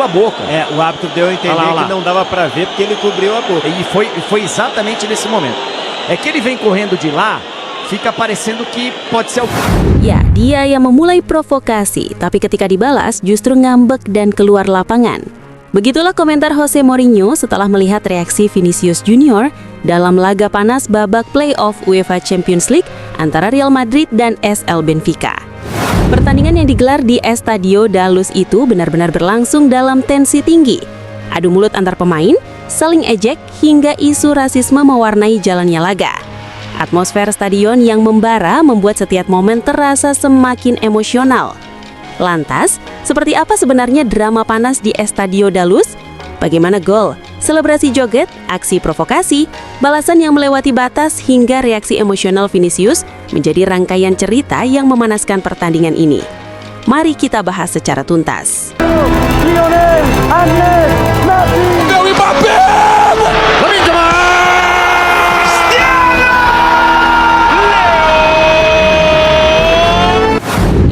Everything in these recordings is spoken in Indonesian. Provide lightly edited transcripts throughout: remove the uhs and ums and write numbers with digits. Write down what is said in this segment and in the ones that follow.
a boca. O árbitro deu a entender Olha lá. que não dava para ver porque ele cobriu a boca. E foi exatamente nesse momento. É que ele vem correndo de lá, fica parecendo que pode ser o... Ya, dia yang memulai provokasi, tapi ketika dibalas justru ngambek dan keluar lapangan. Begitulah komentar Jose Mourinho setelah melihat reaksi Vinicius Junior dalam laga panas babak playoff UEFA Champions League antara Real Madrid dan SL Benfica. Pertandingan yang digelar di Estadio da Luz itu benar-benar berlangsung dalam tensi tinggi. Adu mulut antar pemain, saling ejek, hingga isu rasisme mewarnai jalannya laga. Atmosfer stadion yang membara membuat setiap momen terasa semakin emosional. Lantas, seperti apa sebenarnya drama panas di Estadio da Luz? Bagaimana gol, selebrasi joget, aksi provokasi, balasan yang melewati batas hingga reaksi emosional Vinicius menjadi rangkaian cerita yang memanaskan pertandingan ini. Mari kita bahas secara tuntas.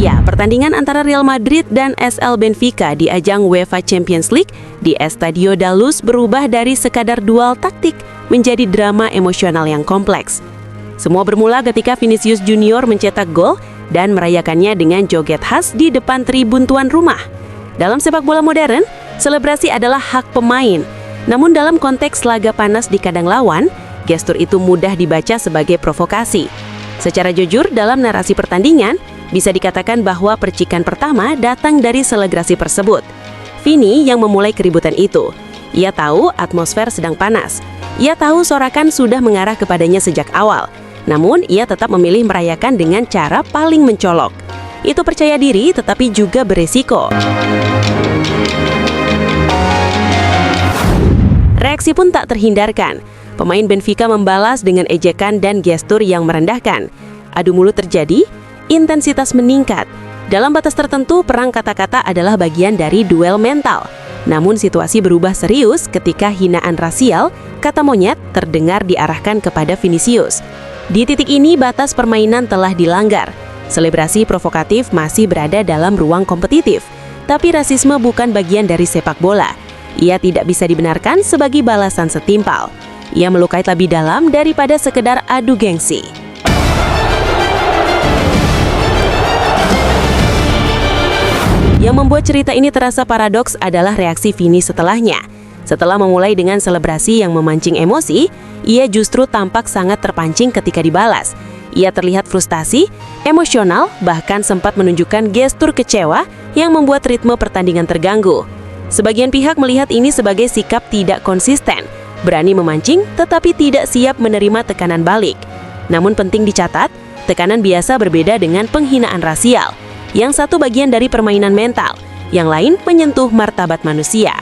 Ya, pertandingan antara Real Madrid dan SL Benfica di ajang UEFA Champions League di Estadio da Luz berubah dari sekadar duel taktik menjadi drama emosional yang kompleks. Semua bermula ketika Vinicius Junior mencetak gol dan merayakannya dengan joget khas di depan tribun tuan rumah. Dalam sepak bola modern, selebrasi adalah hak pemain. Namun dalam konteks laga panas di kandang lawan, gestur itu mudah dibaca sebagai provokasi. Secara jujur, dalam narasi pertandingan, bisa dikatakan bahwa percikan pertama datang dari selebrasi tersebut. Vini yang memulai keributan itu. Ia tahu atmosfer sedang panas. Ia tahu sorakan sudah mengarah kepadanya sejak awal. Namun, ia tetap memilih merayakan dengan cara paling mencolok. Itu percaya diri tetapi juga beresiko. Reaksi pun tak terhindarkan. Pemain Benfica membalas dengan ejekan dan gestur yang merendahkan. Adu mulut terjadi, intensitas meningkat. Dalam batas tertentu, perang kata-kata adalah bagian dari duel mental. Namun situasi berubah serius ketika hinaan rasial, kata monyet, terdengar diarahkan kepada Vinicius. Di titik ini, batas permainan telah dilanggar. Selebrasi provokatif masih berada dalam ruang kompetitif. Tapi rasisme bukan bagian dari sepak bola. Ia tidak bisa dibenarkan sebagai balasan setimpal. Ia melukai lebih dalam daripada sekedar adu gengsi. Yang membuat cerita ini terasa paradoks adalah reaksi Vini setelahnya. Setelah memulai dengan selebrasi yang memancing emosi, ia justru tampak sangat terpancing ketika dibalas. Ia terlihat frustasi, emosional, bahkan sempat menunjukkan gestur kecewa yang membuat ritme pertandingan terganggu. Sebagian pihak melihat ini sebagai sikap tidak konsisten, berani memancing tetapi tidak siap menerima tekanan balik. Namun penting dicatat, tekanan biasa berbeda dengan penghinaan rasial. Yang satu bagian dari permainan mental, yang lain menyentuh martabat manusia.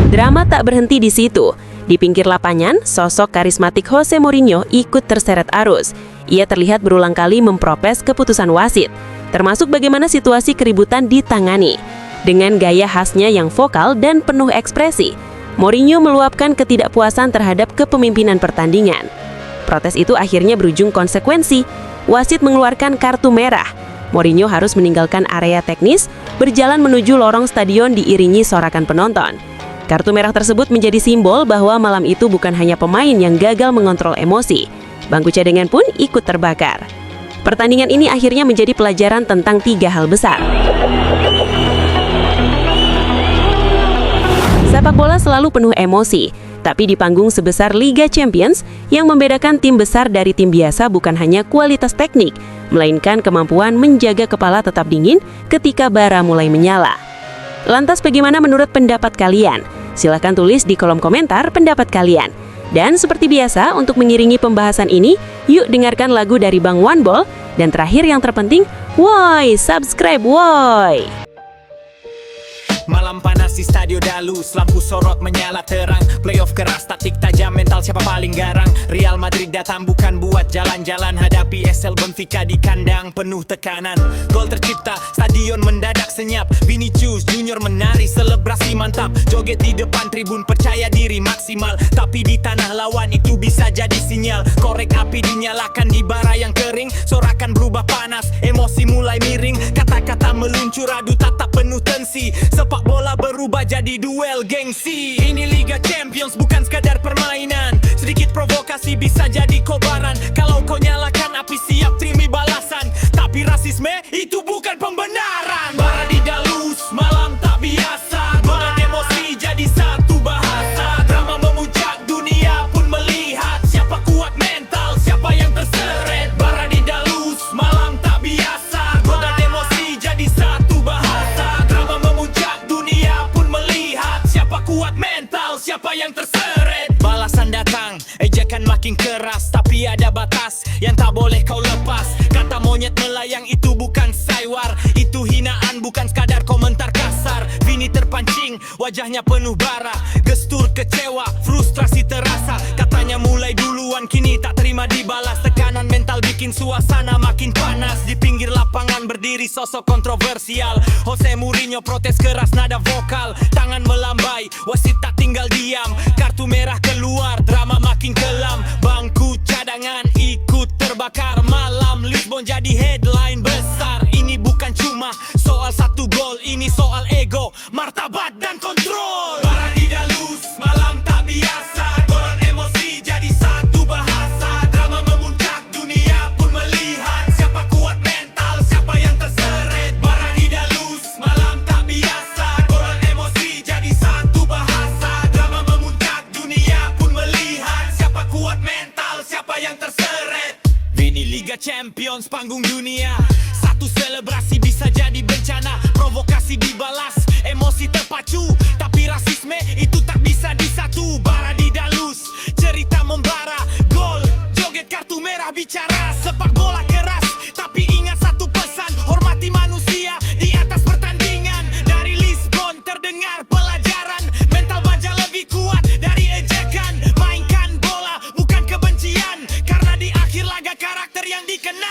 Drama tak berhenti di situ. Di pinggir lapangan, sosok karismatik Jose Mourinho ikut terseret arus. Ia terlihat berulang kali mempropes keputusan wasit, termasuk bagaimana situasi keributan ditangani. Dengan gaya khasnya yang vokal dan penuh ekspresi, Mourinho meluapkan ketidakpuasan terhadap kepemimpinan pertandingan. Protes itu akhirnya berujung konsekuensi. Wasit mengeluarkan kartu merah. Mourinho harus meninggalkan area teknis, berjalan menuju lorong stadion diiringi sorakan penonton. Kartu merah tersebut menjadi simbol bahwa malam itu bukan hanya pemain yang gagal mengontrol emosi. Bangku cadangan pun ikut terbakar. Pertandingan ini akhirnya menjadi pelajaran tentang 3 hal besar. Sepak bola selalu penuh emosi. Tapi di panggung sebesar Liga Champions, yang membedakan tim besar dari tim biasa bukan hanya kualitas teknik, melainkan kemampuan menjaga kepala tetap dingin ketika bara mulai menyala. Lantas bagaimana menurut pendapat kalian? Silahkan tulis di kolom komentar pendapat kalian. Dan seperti biasa, untuk mengiringi pembahasan ini, yuk dengarkan lagu dari Bang One Ball. Dan terakhir yang terpenting, woi, subscribe woi! Malam panas panasi Stadio Dalus, lampu sorot menyala terang. Playoff keras, taktik tajam, mental siapa paling garang. Real Madrid datang bukan buat jalan-jalan, hadapi SL Benfica di kandang penuh tekanan. Gol tercipta, stadion mendadak senyap. Vinicius Junior menari, selebrasi mantap. Joget di depan tribun, percaya diri maksimal. Tapi di tanah lawan itu bisa jadi sinyal. Korek api dinyalakan di bara yang kering. Sorakan berubah panas, emosi mulai miring. Kata-kata meluncur, adu tatap penuh tensi. Sepak bola berubah jadi duel gengsi. Ini Liga Champions bukan sekadar permainan. Sedikit provokasi bisa jadi kobaran. Kalau kau nyalakan api siap terima balasan. Tapi rasisme itu bukan pembenaran. Bara di Dalus, malam tak biasa. Dengan emosi jadi satu bahasa. Drama memuncak, dunia pun melihat. Siapa kuat mental, siapa yang terseret. Bara di Dalus, malam tak biasa. Dengan emosi jadi satu bahasa. Drama memuncak, dunia pun melihat. Siapa kuat mental, siapa yang terseret. Balasan datang, ejekan makin keras. Tapi ada batas yang tak boleh kau lepas. Kata monyet melayang itu bukan saywar. Itu hinaan, bukan sekadar komentar kasar. Vini terpancing, wajahnya penuh bara. Gestur kecewa, frustrasi terasa. Katanya mulai duluan, kini tak terima dibalas. Tekanan mental bikin suasana makin panas. Di pinggir lapangan berdiri sosok kontroversial. Jose Mourinho protes keras nada vokal. Tangan melambai, wasit tak tinggal diam. Kartu merah keluar, drama makin kelam. Bangku cadangan ikut terbakar. Malam Lisbon jadi headline besar. Ini bukan cuma soal satu gol, ini soal ego, martabat dan kontrol. Bara di Dalus, malam tak biasa. Golan emosi jadi satu bahasa. Drama memuncak, dunia pun melihat. Siapa kuat mental, siapa yang terseret. Bara di Dalus, malam tak biasa. Golan emosi jadi satu bahasa. Drama memuncak, dunia pun melihat. Siapa kuat mental, siapa yang terseret. Vini Liga Champions, panggung dunia. Satu selebrasi bisa jadi bencana. Provokasi dibalas, emosi terpacu. Tapi rasisme itu tak bisa disatu. Bara di Dalus, cerita membara. Gol, joget kartu merah bicara. Sepak bola keras, tapi ingat satu pesan. Hormati manusia di atas pertandingan. Dari Lisbon terdengar pelajaran. Mental baja lebih kuat dari ejekan. Mainkan bola, bukan kebencian. Karena di akhir laga karakter yang dikenankan.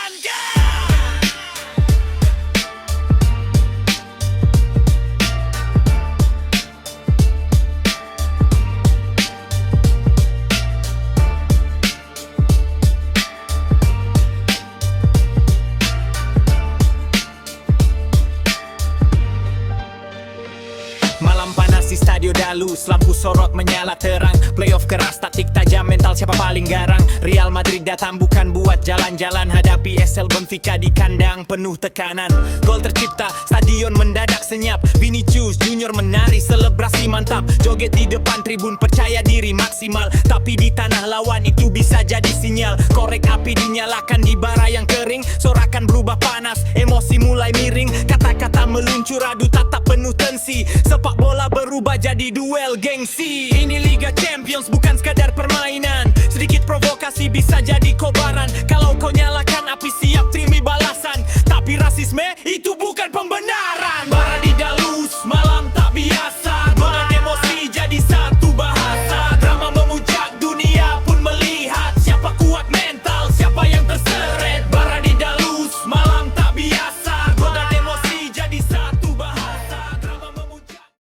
Malam panas di Stadio Dalus, lampu sorot menyala terang. Playoff keras, taktik tajam, mental siapa paling garang. Real Madrid datang bukan buat jalan-jalan, hadapi SL Benfica di kandang penuh tekanan. Gol tercipta, stadion mendadak senyap. Vinicius Junior menari, selebrasi mantap. Joget di depan tribun, percaya diri maksimal. Tapi di tanah lawan itu bisa jadi sinyal. Korek api dinyalakan di bara yang kering. Sorakan berubah panas, emosi mulai miring. Kata-kata meluncur, adu tatap penuh tensi. Sepak bola berubah jadi duel gengsi. Ini Liga Champions bukan sekadar permainan. Sedikit provokasi bisa jadi